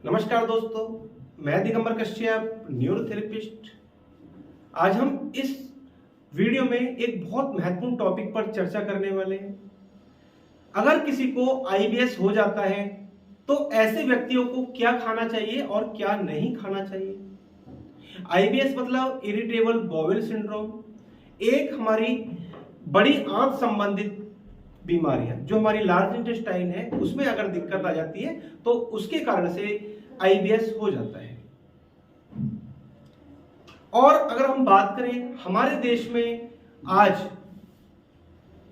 नमस्कार दोस्तों, मैं दिगंबर कश्यप, न्यूरोथेरेपिस्ट। आज हम इस वीडियो में एक बहुत महत्वपूर्ण टॉपिक पर चर्चा करने वाले हैं। अगर किसी को आईबीएस हो जाता है तो ऐसे व्यक्तियों को क्या खाना चाहिए और क्या नहीं खाना चाहिए। आईबीएस मतलब इरिटेबल बाउल सिंड्रोम, एक हमारी बड़ी आंत संबंधित बीमारियां जो हमारी लार्ज इंटेस्टाइन है उसमें अगर दिक्कत आ जाती है तो उसके कारण से आईबीएस हो जाता है। और अगर हम बात करें हमारे देश में आज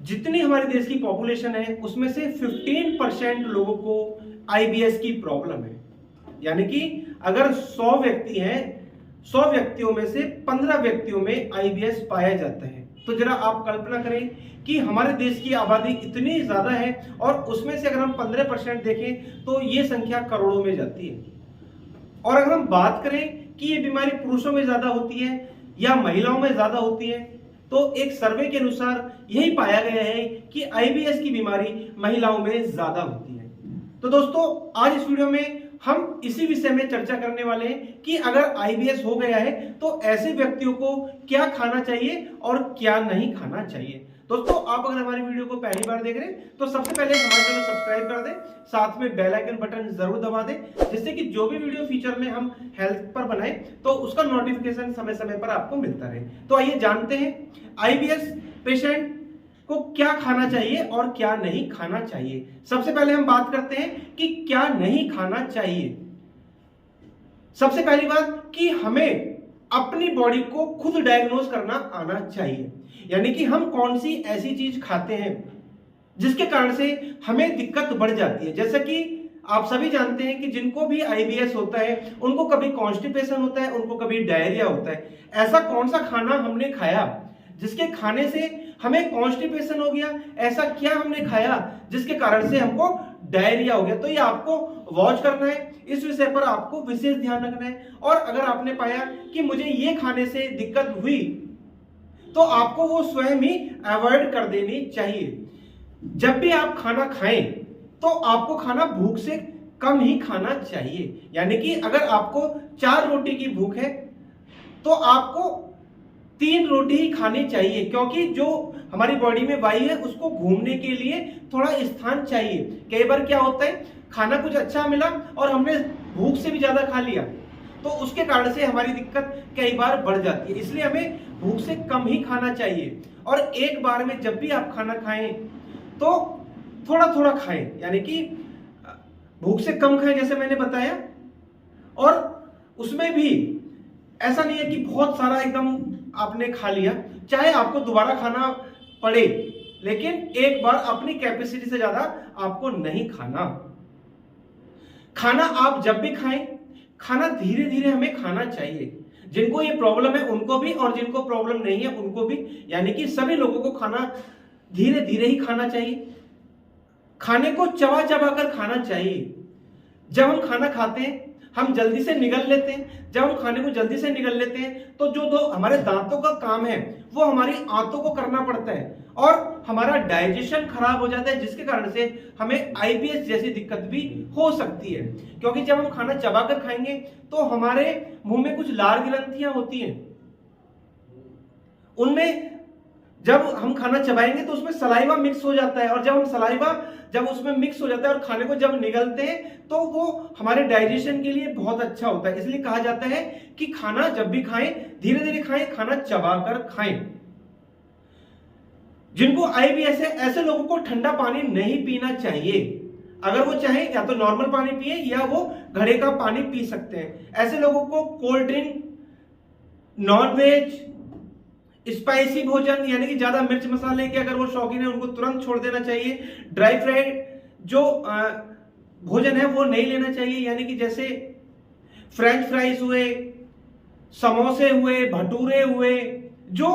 जितनी हमारे देश की पॉपुलेशन है उसमें से 15% लोगों को आईबीएस की प्रॉब्लम है। यानी कि अगर 100 व्यक्ति हैं, 100 व्यक्तियों में से 15 व्यक्तियों में आईबीएस पाया जाता है। तो जरा आप कल्पना करें कि हमारे देश की आबादी इतनी ज्यादा है और उसमें से अगर हम 15% देखें तो ये संख्या करोड़ों में जाती है। और अगर हम बात करें कि ये बीमारी पुरुषों में ज्यादा होती है या महिलाओं में ज्यादा होती है तो एक सर्वे के अनुसार यही पाया गया है कि आईबीएस की बीमारी महिलाओं में ज्यादा होती है। तो दोस्तों, आज इस वीडियो में हम इसी विषय में चर्चा करने वाले हैं कि अगर आईबीएस हो गया है तो ऐसे व्यक्तियों को क्या खाना चाहिए और क्या नहीं खाना चाहिए। दोस्तों, आप अगर हमारी वीडियो को पहली बार देख रहे हैं तो सबसे पहले हमारे चैनल सब्सक्राइब कर दें, साथ में बेल आइकन बटन जरूर दबा दें, जिससे कि जो भी वीडियो फ्यूचर में हम हेल्थ पर बनाएं तो उसका नोटिफिकेशन समय समय पर आपको मिलता रहे। तो आइए जानते हैं आईबीएस पेशेंट को क्या खाना चाहिए और क्या नहीं खाना चाहिए। सबसे पहले हम बात करते हैं कि क्या नहीं खाना चाहिए। सबसे पहली बात कि हमें अपनी बॉडी को खुद डायग्नोज करना आना चाहिए। यानी कि हम कौन सी ऐसी चीज खाते हैं जिसके कारण से हमें दिक्कत बढ़ जाती है। जैसे कि आप सभी जानते हैं कि जिनको भी आईबीएस होता है उनको कभी कॉन्स्टिपेशन होता है, उनको कभी डायरिया होता है। ऐसा कौन सा खाना हमने खाया जिसके खाने से हमें कॉन्स्टिपेशन हो गया? ऐसा क्या हमने खाया जिसके कारण से हमको डायरिया हो गया? तो ये आपको वॉच करना है, इस विषय पर आपको विशेष ध्यान रखना है। और अगर आपने पाया कि मुझे ये खाने से दिक्कत हुई तो आपको वो स्वयं ही अवॉइड कर देनी चाहिए। जब भी आप खाना खाएं तो आपको खाना भूख से कम ही खाना चाहिए। यानी कि अगर आपको 4 रोटी की भूख है तो आपको 3 रोटी ही खानी चाहिए, क्योंकि जो हमारी बॉडी में वायु है उसको घूमने के लिए थोड़ा स्थान चाहिए। कई बार क्या होता है, खाना कुछ अच्छा मिला और हमने भूख से भी ज्यादा खा लिया तो उसके कारण से हमारी दिक्कत कई बार बढ़ जाती है। इसलिए हमें भूख से कम ही खाना चाहिए। और एक बार में जब भी आप खाना खाएं तो थोड़ा थोड़ा खाएं, यानी कि भूख से कम खाएं जैसे मैंने बताया। और उसमें भी ऐसा नहीं है कि बहुत सारा एकदम आपने खा लिया, चाहे आपको दोबारा खाना पड़े लेकिन एक बार अपनी कैपेसिटी से ज्यादा आपको नहीं खाना। खाना आप जब भी खाएं, खाना धीरे धीरे हमें खाना चाहिए। जिनको ये प्रॉब्लम है उनको भी और जिनको प्रॉब्लम नहीं है उनको भी, यानी कि सभी लोगों को खाना धीरे धीरे ही खाना चाहिए। खाने को चबा चबा कर खाना चाहिए। जब हम खाना खाते हैं हम जल्दी से निगल लेते हैं। जब हम खाने को जल्दी से निगल लेते हैं तो जो हमारे दांतों का काम है वो हमारी आंतों को करना पड़ता है और हमारा डाइजेशन खराब हो जाता है, जिसके कारण से हमें आईबीएस जैसी दिक्कत भी हो सकती है। क्योंकि जब हम खाना चबाकर खाएंगे तो हमारे मुंह में कुछ लार ग्रंथियां होती हैं, उनमें जब हम खाना चबाएंगे तो उसमें सलाइवा मिक्स हो जाता है। और जब हम सलाइवा जब उसमें मिक्स हो जाता है और खाने को जब निगलते हैं तो वो हमारे डाइजेशन के लिए बहुत अच्छा होता है। इसलिए कहा जाता है कि खाना जब भी खाएं धीरे धीरे खाएं, खाना चबाकर खाएं। जिनको आईबीएस है ऐसे लोगों को ठंडा पानी नहीं पीना चाहिए। अगर वो चाहे या तो नॉर्मल पानी पिए या वो घड़े का पानी पी सकते हैं। ऐसे लोगों को कोल्ड ड्रिंक, नॉनवेज, स्पाइसी भोजन यानी कि ज्यादा मिर्च मसाले के अगर वो शौकीन है उनको तुरंत छोड़ देना चाहिए। ड्राई फ्राइड जो भोजन है वो नहीं लेना चाहिए, यानी कि जैसे फ्रेंच फ्राइज हुए, समोसे हुए, भटूरे हुए, जो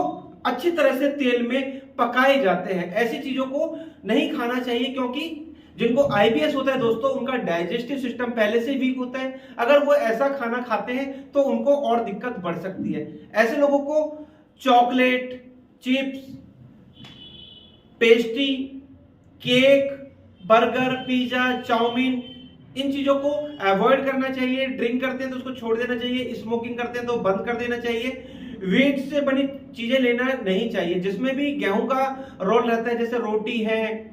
अच्छी तरह से तेल में पकाए जाते हैं, ऐसी चीजों को नहीं खाना चाहिए। क्योंकि जिनको आईबीएस होता है दोस्तों उनका डाइजेस्टिव सिस्टम पहले से वीक होता है। अगर वो ऐसा खाना खाते हैं तो उनको और दिक्कत बढ़ सकती है। ऐसे लोगों को chocolate, chips, pastry, cake, burger, pizza, chowmein इन चीजों को अवॉइड करना चाहिए। ड्रिंक करते हैं तो उसको छोड़ देना चाहिए, स्मोकिंग करते हैं तो बंद कर देना चाहिए। व्हीट से बनी चीजें लेना नहीं चाहिए जिसमें भी गेहूं का रोल रहता है, जैसे रोटी है,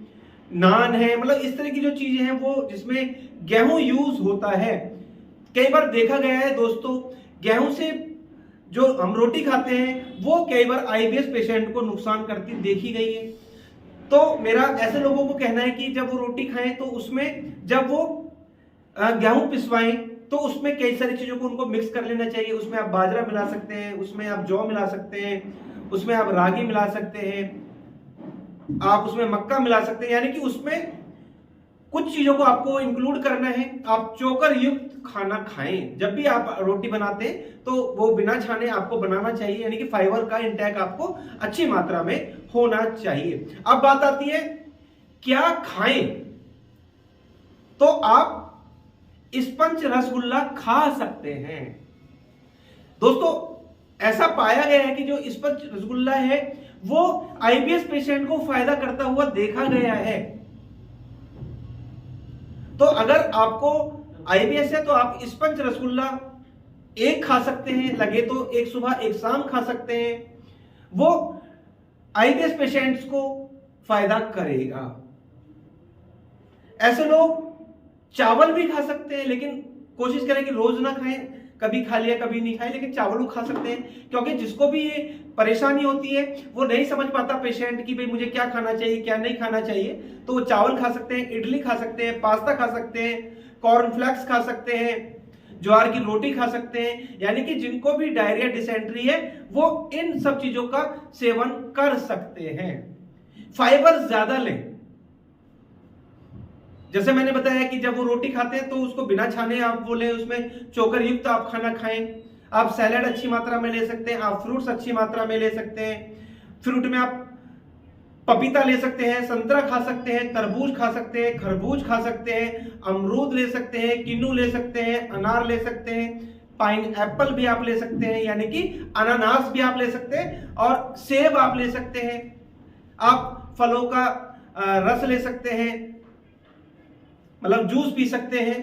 नान है, मतलब इस तरह की जो चीजें हैं वो जिसमें गेहूं यूज होता है। कई बार देखा गया है दोस्तों, गेहूं से जो हम रोटी खाते हैं वो कई बार आईबीएस पेशेंट को नुकसान करती देखी गई है। तो मेरा ऐसे लोगों को कहना है कि जब वो रोटी खाएं तो उसमें जब वो गेहूं पिसवाएं तो उसमें कई सारी चीजों को उनको मिक्स कर लेना चाहिए। उसमें आप बाजरा मिला सकते हैं, उसमें आप जौ मिला सकते हैं, उसमें आप रागी मिला सकते हैं, आप उसमें मक्का मिला सकते हैं, यानी कि उसमें कुछ चीजों को आपको इंक्लूड करना है। आप चोकर युक्त खाना खाएं। जब भी आप रोटी बनाते हैं तो वो बिना छाने आपको बनाना चाहिए, यानी कि फाइबर का इंटेक आपको अच्छी मात्रा में होना चाहिए। अब बात आती है क्या खाएं, तो आप स्पंज रसगुल्ला खा सकते हैं। दोस्तों ऐसा पाया गया है कि जो स्पंज रसगुल्ला है वो आईबीएस पेशेंट को फायदा करता हुआ देखा गया है। तो अगर आपको आईबीएस है तो आप स्पंज रसगुल्ला एक खा सकते हैं, लगे तो एक सुबह एक शाम खा सकते हैं, वो आईबीएस पेशेंट्स को फायदा करेगा। ऐसे लोग चावल भी खा सकते हैं, लेकिन कोशिश करें कि रोज ना खाएं, कभी खा लिया कभी नहीं खाए, लेकिन चावल खा सकते हैं। क्योंकि जिसको भी ये परेशानी होती है वो नहीं समझ पाता पेशेंट की भाई मुझे क्या खाना चाहिए क्या नहीं खाना चाहिए, तो वो चावल खा सकते हैं, इडली खा सकते हैं, पास्ता खा सकते हैं, कॉर्नफ्लेक्स खा सकते हैं, ज्वार की रोटी खा सकते हैं। यानी कि जिनको भी डायरिया डिसेंट्री है वो इन सब चीजों का सेवन कर सकते हैं। फाइबर ज्यादा लें। जैसे मैंने बताया कि जब वो रोटी खाते हैं तो उसको बिना छाने आप वो लें, उसमें चोकर युक्त आप खाना खाएं। आप सैलेड अच्छी मात्रा में ले सकते हैं, आप फ्रूट्स अच्छी मात्रा में ले सकते हैं। फ्रूट में आप पपीता ले सकते हैं, संतरा खा सकते हैं, तरबूज खा सकते हैं, खरबूज खा सकते हैं, अमरूद ले सकते हैं, किन्नू ले सकते हैं, अनार ले सकते हैं, पाइन एप्पल भी आप ले सकते हैं, यानी कि अनानास भी आप ले सकते हैं, और सेब आप ले सकते हैं। आप फलों का रस ले सकते हैं, मतलब जूस पी सकते हैं,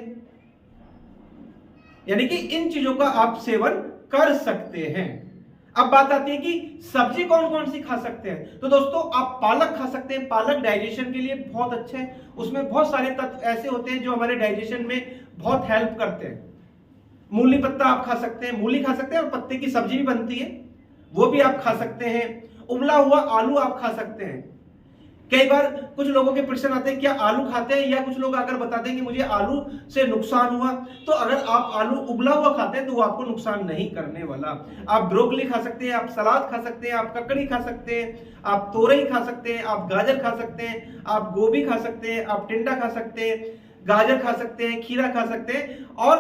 यानी कि इन चीजों का आप सेवन कर सकते हैं। अब बात आती है कि सब्जी कौन कौन सी खा सकते हैं। तो दोस्तों आप पालक खा सकते हैं। पालक डाइजेशन के लिए बहुत अच्छा है, उसमें बहुत सारे तत्व ऐसे होते हैं जो हमारे डाइजेशन में बहुत हेल्प करते हैं। मूली पत्ता आप खा सकते हैं, मूली खा सकते हैं, और पत्ते की सब्जी भी बनती है वो भी आप खा सकते हैं। उबला हुआ आलू आप खा सकते हैं। कई बार कुछ लोगों के प्रश्न आते हैं क्या आलू खाते हैं, या कुछ लोग अगर बताते हैं कि मुझे आलू से नुकसान हुआ, तो अगर आप आलू उबला हुआ खाते हैं तो वो आपको नुकसान नहीं करने वाला। आप ब्रोकली खा सकते हैं, आप सलाद खा सकते हैं, आप ककड़ी खा सकते हैं, आप तोरई खा सकते हैं, आप गाजर खा सकते हैं, आप गोभी खा सकते हैं, आप टिंडा खा सकते हैं, गाजर खा सकते हैं, खीरा खा सकते हैं, और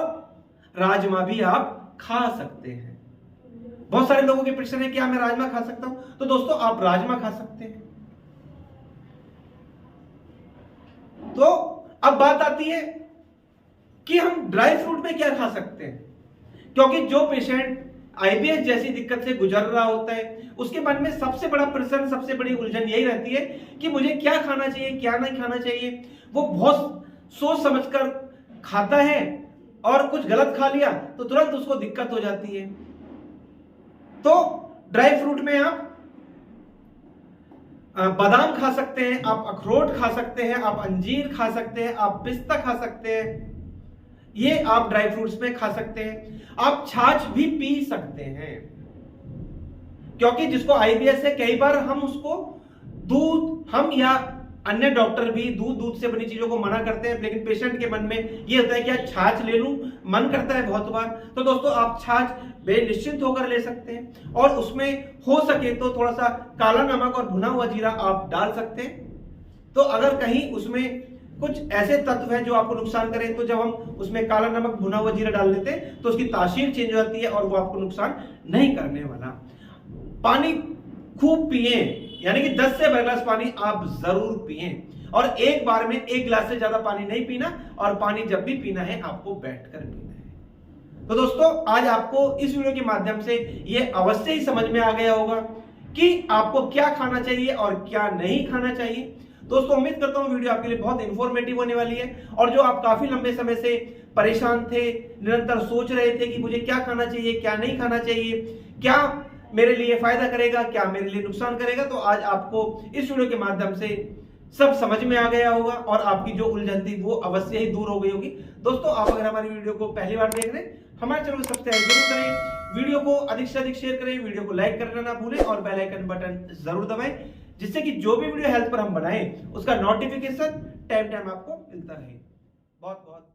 राजमा भी आप खा सकते हैं। बहुत सारे लोगों के प्रश्न है क्या मैं राजमा खा सकता हूं, तो दोस्तों आप राजमा खा सकते हैं। तो अब बात आती है कि हम ड्राई फ्रूट में क्या खा सकते हैं, क्योंकि जो पेशेंट आईबीएस जैसी दिक्कत से गुजर रहा होता है उसके मन में सबसे बड़ा प्रश्न, सबसे बड़ी उलझन यही रहती है कि मुझे क्या खाना चाहिए क्या नहीं खाना चाहिए। वो बहुत सोच समझकर खाता है और कुछ गलत खा लिया तो तुरंत उसको दिक्कत हो जाती है। तो ड्राई फ्रूट में आप बादाम खा सकते हैं, आप अखरोट खा सकते हैं, आप अंजीर खा सकते हैं, आप पिस्ता खा सकते हैं, ये आप ड्राई फ्रूट्स में खा सकते हैं। आप छाछ भी पी सकते हैं, क्योंकि जिसको आईबीएस है कई बार हम उसको दूध, हम या अन्य डॉक्टर भी दूध से बनी चीजों को मना करते हैं, लेकिन पेशेंट के मन में ये होता है कि यार छाछ ले लूं, मन करता है बहुत बार। तो दोस्तों आप छाछ बेनिश्चिंत होकर ले सकते हैं, और उसमें हो सके तो थोड़ा सा काला नमक और भुना हुआ जीरा आप डाल सकते हैं। तो अगर कहीं उसमें कुछ ऐसे तत्व हैं जो आपको नुकसान करें, तो जब हम उसमें काला नमक भुना हुआ जीरा डाल देते हैं तो उसकी तासीर चेंज हो जाती है और वो आपको नुकसान नहीं करने वाला। पानी खूब पिए, यानी कि 10 से 12 गिलास पानी आप जरूर पिए, और एक बार में 1 गिलास से ज्यादा पानी नहीं पीना, और पानी जब भी पीना है आपको बैठकर पीना है। तो दोस्तों आज आपको इस वीडियो के माध्यम से ये अवश्य ही समझ में आ गया होगा कि आपको क्या खाना चाहिए और क्या नहीं खाना चाहिए। दोस्तों उम्मीद करता हूं वीडियो आपके लिए बहुत इंफॉर्मेटिव होने वाली है, और जो आप काफी लंबे समय से परेशान थे, निरंतर सोच रहे थे कि मुझे क्या खाना चाहिए, क्या नहीं खाना चाहिए, क्या मेरे लिए फायदा करेगा, क्या मेरे लिए नुकसान करेगा, तो आज आपको इस वीडियो के माध्यम से सब समझ में आ गया होगा और आपकी जो उलझन थी वो अवश्य ही दूर हो गई होगी। दोस्तों आप अगर हमारी वीडियो को पहली बार देख रहे हैं, हमारे चैनल को सब्सक्राइब जरूर करें, वीडियो को अधिक से अधिक शेयर करें, वीडियो को लाइक करना ना भूलें और बेल आइकन बटन जरूर दबाएं, जिससे कि जो भी वीडियो हेल्थ पर हम बनाएं उसका नोटिफिकेशन टाइम टाइम आपको मिलता रहे। बहुत बहुत